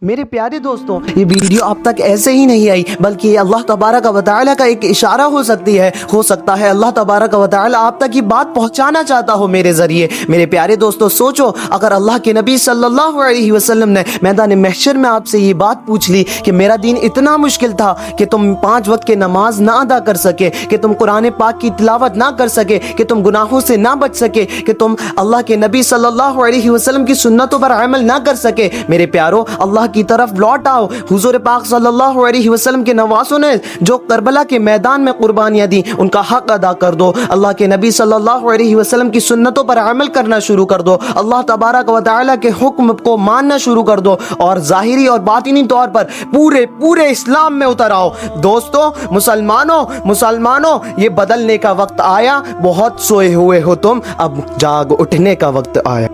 میرے پیارے دوستوں، یہ ویڈیو آپ تک ایسے ہی نہیں آئی بلکہ یہ اللہ تبارک و تعالی کا ایک اشارہ ہو سکتا ہے اللہ تبارک و تعالی آپ تک یہ بات پہنچانا چاہتا ہو میرے ذریعے۔ میرے پیارے دوستوں، سوچو اگر اللہ کے نبی صلی اللہ علیہ وسلم نے میدان محشر میں آپ سے یہ بات پوچھ لی کہ میرا دین اتنا مشکل تھا کہ تم 5 وقت کے نماز نہ ادا کر سکے، کہ تم قرآن پاک کی تلاوت نہ کر سکے، کہ تم گناہوں سے نہ بچ سکے، کہ تم اللہ کے نبی صلی اللہ علیہ وسلم کی سنتوں پر عمل نہ کر سکے، میرے پیارو اللہ کی طرف لوٹ آؤ۔ حضور پاک صلی اللہ علیہ وسلم کے نواسوں نے جو کربلا کے میدان میں قربانیاں دی ان کا حق ادا کر دو، اللہ کے نبی صلی اللہ علیہ وسلم کی سنتوں پر عمل کرنا شروع کر دو، اللہ تبارک و تعالی کے حکم کو ماننا شروع کر دو، اور ظاہری اور باطنی طور پر پورے اسلام میں اتر آؤ۔ دوستو، مسلمانوں، یہ بدلنے کا وقت آیا، بہت سوئے ہوئے ہو تم، اب جاگ اٹھنے کا وقت آیا۔